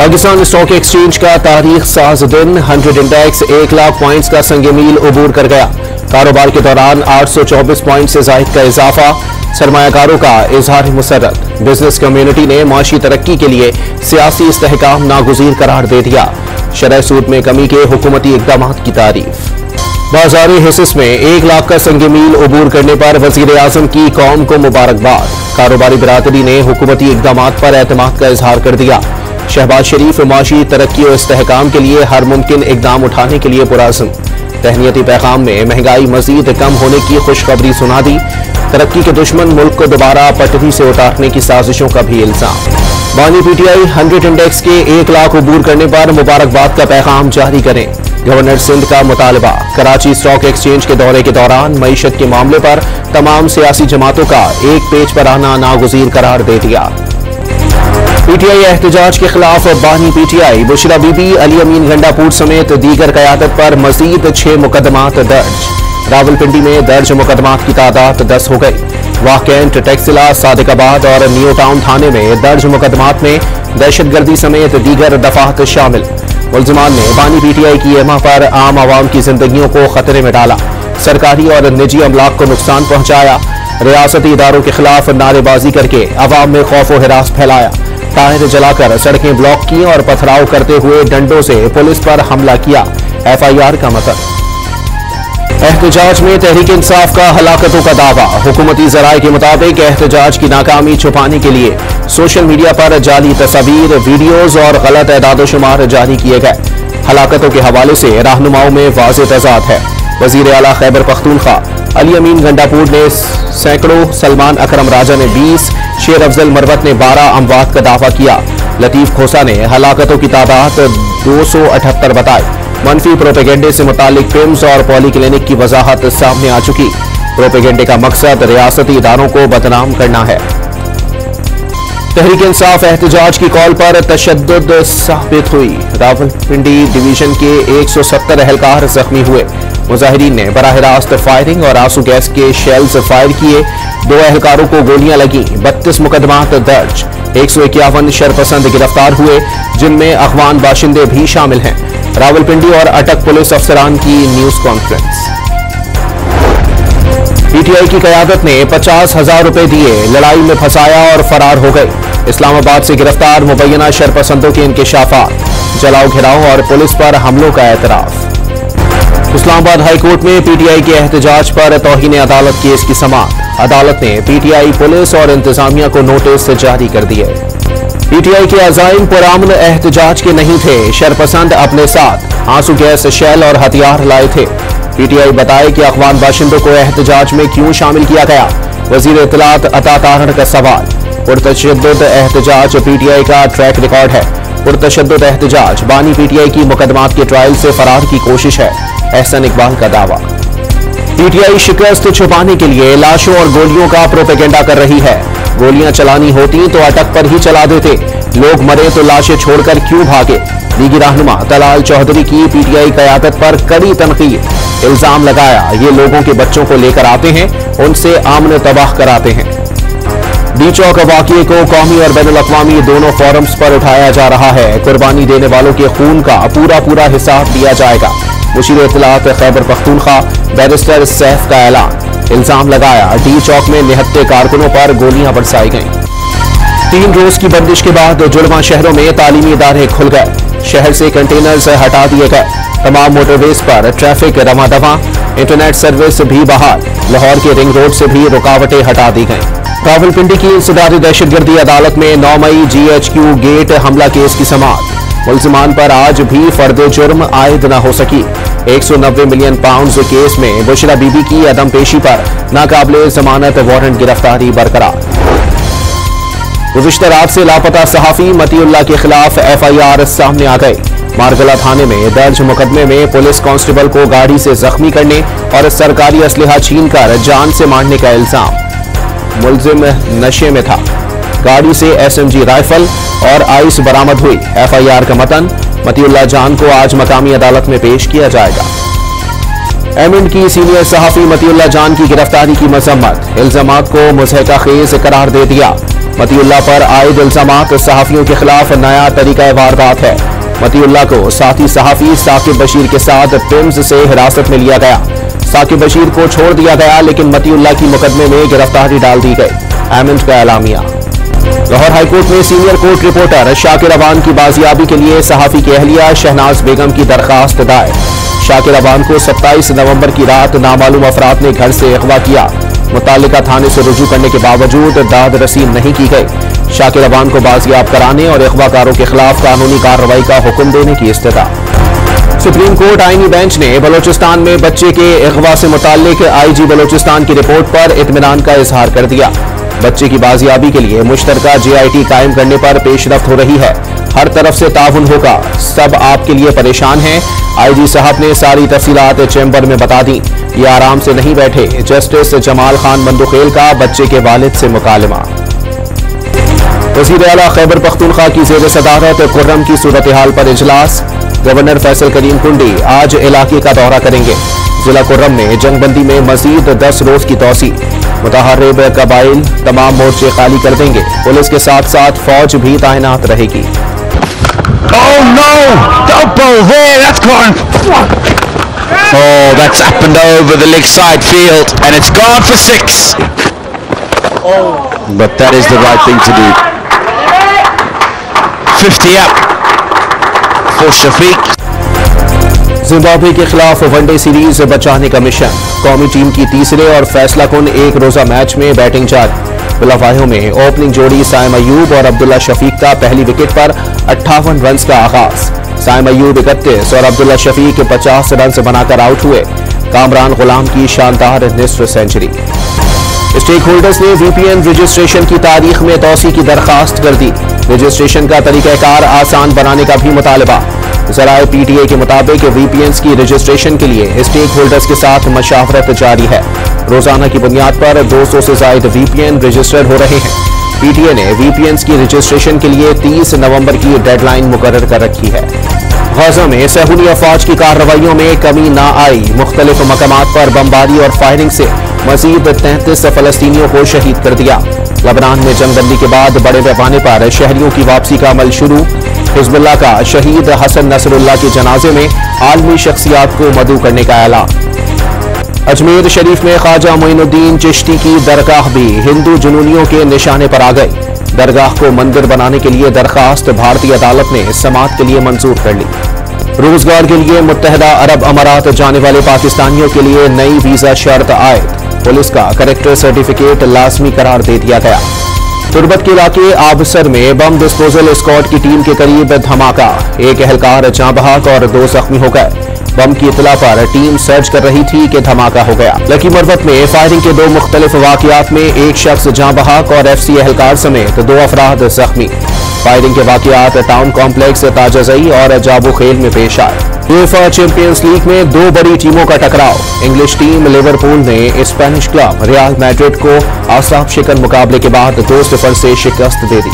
Pakistan stock exchange का तारीख साज दिन 100 इंडेक्स 1 लाख पॉइंट्स का संग मील उबूर कर गया। कारोबार के दौरान 824 पॉइंट से जायद का इजाफा। सरमायाकारों का इजहार मुसर्रत। बिजनेस कम्युनिटी ने माशी तरक्की के लिए सियासी इस्तेहकाम नागुज़ीर करार दे दिया। शरह सूद में कमी के हुकूमती इक़दाम की तारीफ। बाजारी हिस्स में 1 लाख का संग मील उबूर करने पर वज़ीर आज़म की कौम को मुबारकबाद। कारोबारी बिरादरी ने हुकूमती इक़दाम पर एतमाद का इजहार कर दिया। शहबाज शरीफ माशी तरक्की और इस्तेहकाम के लिए हर मुमकिन इक़दाम उठाने के लिए पुरअज़्म। तहनीती पैगाम में महंगाई मजीद कम होने की खुशखबरी सुना दी। तरक्की के दुश्मन मुल्क को दोबारा पटरी से उतारने की साजिशों का भी इल्जाम। बानी पीटीआई 100 इंडेक्स के 1 लाख उबूर करने पर मुबारकबाद का पैगाम जारी करें। गवर्नर सिंध का मुतालबा। कराची स्टॉक एक्सचेंज के दौरे के दौरान मईशत के मामले पर तमाम सियासी जमातों का एक पेज पर आना नागुज़ीर करार दे दिया। पीटीआई एहतजाज के खिलाफ बानी पीटीआई बुशरा बीबी, अली अमीन गंडापुर समेत दीगर क़यादत पर मजीद 6 मुकदमात दर्ज। रावलपिंडी में दर्ज मुकदमात की तादाद 10 हो गई। वाकैंट, टेक्सिला, सादिकाबाद और न्यू टाउन थाने में दर्ज मुकदमात में दहशतगर्दी समेत दीगर दफात शामिल। मुल्ज़िमान ने बानी पीटीआई की एमा पर आम आवाम की जिंदगियों को खतरे में डाला। सरकारी और निजी अमलाक को नुकसान पहुंचाया। रियासती इदारों के खिलाफ नारेबाजी करके अवाम में खौफ व हिरास फैलाया। टायर जलाकर सड़कें ब्लॉक की और पथराव करते हुए डंडों से पुलिस पर हमला किया। FIR का मतलब। एहतजाज में तहरीक इंसाफ का हलाकतों का दावा। हुकूमती ज़राए के मुताबिक एहतजाज की नाकामी छुपाने के लिए सोशल मीडिया पर जाली तस्वीर, वीडियोज और गलत एदाद शुमार जारी किए गए। हलाकतों के हवाले से रहनुमाओं में वाज़ेह तज़ाद है। वज़ीर आला खैबर पख्तूनख्वा अली अमीन गंडापुर ने सैकड़ों, सलमान अकरम राजा ने 20, शेर अफजल मरवत ने 12 अमवात का दावा किया। लतीफ खोसा ने हलाकतों की तादाद 278 बताई। मनफी प्रोपेगेंडे से मुतालिक फिल्म्स और पॉलीक्लिनिक की वजाहत सामने आ चुकी। प्रोपेगेंडे का मकसद रियासती इदारों को बदनाम करना है। तहरीक इंसाफ एहतजाज की कॉल पर तशद्दुद साबित हुई। रावलपिंडी डिवीजन के 170 एहलकार जख्मी हुए। मुजाहिरीन ने बराह रास्त फायरिंग और आंसू गैस के शेल्स फायर किए। 2 एहलकारों को गोलियां लगी। 32 मुकदमात दर्ज। 151 शरपसंद गिरफ्तार हुए, जिनमें अफगान बाशिंदे भी शामिल हैं। रावलपिंडी और अटक पुलिस अफसरान की न्यूज कॉन्फ्रेंस। पीटीआई की क़यादत ने 50,000 रुपए दिए, लड़ाई में फंसाया और फरार हो गए। इस्लामाबाद से गिरफ्तार मुबैना शरपसंदों के इंकशाफात। जलाओ घिराव और पुलिस पर हमलों का एतराफ। इस्लामाबाद हाईकोर्ट में पीटीआई के एहतजाज पर तौहीन अदालत केस की समाअत। अदालत ने पीटीआई, पुलिस और इंतजामिया को नोटिस जारी कर दिए। पीटीआई के अज़ाइम पुरअमन एहतजाज के नहीं थे। शरपसंद अपने साथ आंसू गैस, शेल और हथियार लाए थे। पीटीआई बताए कि अफगान बाशिंदों को एहतजाज में क्यों शामिल किया गया। वज़ीर इत्तलात अता तारण का सवाल। पुरतशद्दुद एहतजाज पीटीआई का ट्रैक रिकॉर्ड है। पुरतशद्दुद एहतजाज बानी पीटीआई की मुकदमात के ट्रायल से फरार की कोशिश है। एहसन इकबाल का दावा। पीटीआई शिकस्त छुपाने के लिए लाशों और गोलियों का प्रोपेगेंडा कर रही है। गोलियां चलानी होती तो अटक पर ही चला देते। लोग मरे तो लाशें छोड़कर क्यों भागे। लीगी रहनुमा तलाल चौधरी की पीटीआई क़यादत पर कड़ी तनकीद। इल्जाम लगाया ये लोगों के बच्चों को लेकर आते हैं, उनसे आमन तबाह कराते हैं। डी चौक वाक़ये को कौमी और बैनुल अक़वामी दोनों फोरम्स पर उठाया जा रहा है। कुर्बानी देने वालों के खून का पूरा हिसाब दिया जाएगा। मुशीर इत्तलात खैबर पख्तूनख्वा बैरिस्टर सैफ का ऐलान। इल्जाम लगाया डी चौक में निहत्ते कारकुनों पर गोलियां बरसाई गईं। 3 रोज की बंदिश के बाद जुड़वा शहरों में तालीमी इदारे खुल गए। शहर से कंटेनर्स हटा दिए गए। तमाम मोटरवेज पर ट्रैफिक रवादवा। इंटरनेट सर्विस भी बहाल। लाहौर के रिंग रोड से भी रुकावटें हटा दी गईं। रावलपिंडी की इंसदादी दहशतगर्दी अदालत में 9 मई GHQ गेट हमला केस की समाअत। मुल्ज़िमान पर आज भी फर्द जुर्म आयद न हो सकी। 190 मिलियन पाउंड केस में बुशरा बीबी की अदम पेशी पर नाकाबिले जमानत वारंट गिरफ्तारी बरकरार। गुज़िश्ता रात से लापता सहाफ़ी मतीउल्लाह के खिलाफ FIR सामने आ गई। मारगला थाने में दर्ज मुकदमे में पुलिस कांस्टेबल को गाड़ी से जख्मी करने और सरकारी असलहा छीन कर जान से मारने का इल्जाम। मुल्जिम नशे में था। गाड़ी से SMG राइफल और आइस बरामद हुई। FIR का मतन। मतीउल्लाह जान को आज मकामी अदालत में पेश किया जाएगा। एमएंड की सीनियर सहाफ़ी मतीउल्लाह जान की गिरफ्तारी की मजम्मत। इल्जामात को मुज़हका खेज करार दे दिया। मतीउल्लाह पर आयद इल्जामात सहाफियों के खिलाफ नया तरीका वारदात है। मतीउल्लाह को साथी सहाफी साकिब बशीर के साथ टिम्स से हिरासत में लिया गया। साकिब बशीर को छोड़ दिया गया, लेकिन मतीउल्लाह की मुकदमे में गिरफ्तारी डाल दी गई। एमेंट का एलामिया। लाहौर हाईकोर्ट में senior court reporter Shakir Awan की बाजियाबी के लिए सहाफी की अहलिया शहनाज बेगम की दरखास्त दायर। शाकिर अवान को 27 नवंबर की रात नामालूम अफराद ने घर से अगवा किया। मुतालिका थाने से रुजू करने के बावजूद दाद रसीद नहीं की गई। शाकिर अवान को बाजियाब कराने और अगवाकारों के खिलाफ कानूनी कार्रवाई का हुक्म देने की इस्तदा। सुप्रीम कोर्ट आईनी बेंच ने बलोचिस्तान में बच्चे के अगवा से मुताल्लिक IG बलोचिस्तान की रिपोर्ट पर इत्मीनान का इजहार कर दिया। बच्चे की बाजियाबी के लिए मुश्तरका JIT कायम करने पर पेशरफ्त हो रही है। हर तरफ से ताउन होगा, सब आपके लिए परेशान हैं। IG साहब ने सारी तफसीलात चैम्बर में बता दी। ये आराम से नहीं बैठे। जस्टिस जमाल खान बंदुखेल का बच्चे के वालिद से मुकालमा। वज़ीर आला खैबर पख्तूनख्वा की ज़ेर सदारत कुर्रम की सूरत हाल पर इजलास। गवर्नर फैसल करीम कुंडी आज इलाके का दौरा करेंगे। जिला कुर्रम में जंगबंदी में मजीद 10 रोज की तौसी। मुतहर्रिब कबाइल तमाम मोर्चे खाली कर देंगे। पुलिस के साथ साथ फौज भी तैनात रहेगी। Oh no! Don't ball there, that's gone. Oh, that's up and over the leg side field and it's gone for 6. But that is the right thing to do. 50 up for Shafiq. Zimbabwe के खिलाफ one day series बचाने का mission. कौमी team की तीसरे और फैसला कुन एक रोजा मैच में बैटिंग जारी। बिलावाहियों में ओपनिंग जोड़ी साइम अयूब और अब्दुल्ला शफीक का पहली विकेट पर 58 रन का आगाज। साइम अयूब 31 और अब्दुल्ला शफीक 50 रन बनाकर आउट हुए। कामरान गुलाम की शानदार निस्फ सेंचुरी। स्टेक होल्डर्स ने VPN रजिस्ट्रेशन की तारीख में तौसी की दरखास्त कर दी। रजिस्ट्रेशन का तरीकाकार आसान बनाने का भी मुतालबा। ज़राए PTI के मुताबिक VPNs की रजिस्ट्रेशन के लिए स्टेक होल्डर्स के साथ मशावरत जारी है। रोजाना की बुनियाद पर 200 से ज्यादा VPN रजिस्टर्ड हो रहे हैं। PTI ने VPNs की रजिस्ट्रेशन के लिए 30 नवंबर की डेडलाइन मुकर्रर कर रखी है। गजा में सहूली अफवाज की कार्रवाइयों में कमी ना आई। मुख्तलिफ मकामात पर बमबारी और फायरिंग से मजीद 33 फलस्तीनियों को शहीद कर दिया। लबनान में जंगबंदी के बाद बड़े पैमाने पर शहरियों की वापसी का अमल शुरू। हिजबुल्लाह का शहीद हसन नसरुल्लाह के जनाजे में आलमी शख्सियात को मदऊ करने का ऐलान। अजमेर शरीफ में ख्वाजा मोइनुद्दीन चिश्ती की दरगाह भी हिंदू जुनूनियों के निशाने पर आ गई। दरगाह को मंदिर बनाने के लिए दरखास्त भारतीय अदालत ने समाअत के लिए मंजूर कर ली। रोजगार के लिए मुत्तहदा अरब अमारात जाने वाले पाकिस्तानियों के लिए नई वीजा शर्त आयद। पुलिस का करेक्टर सर्टिफिकेट लाजमी करार दे दिया गया। तुर्बत के इलाके आबसर में बम डिस्पोजल स्क्वाड की टीम के करीब धमाका। एक एहलकार जाँ बहक और 2 जख्मी हो गए। बम की इतला पर टीम सर्च कर रही थी कि धमाका हो गया। लकी मरवत में फायरिंग के 2 मुख्तलिफ वाकयात में एक शख्स जाँ बहक और FC एहलकार समेत 2 अफराद जख्मी। फायरिंग के वाकयात टाउन कॉम्प्लेक्स ताजाजई और जाबो खेल में पेश आए। यूएफए चैंपियंस लीग में 2 बड़ी टीमों का टकराव। इंग्लिश टीम लिवरपूल ने स्पेनिश क्लब रियल मैड्रिड को आसाब शिकन मुकाबले के बाद 2-0 से शिकस्त दे दी।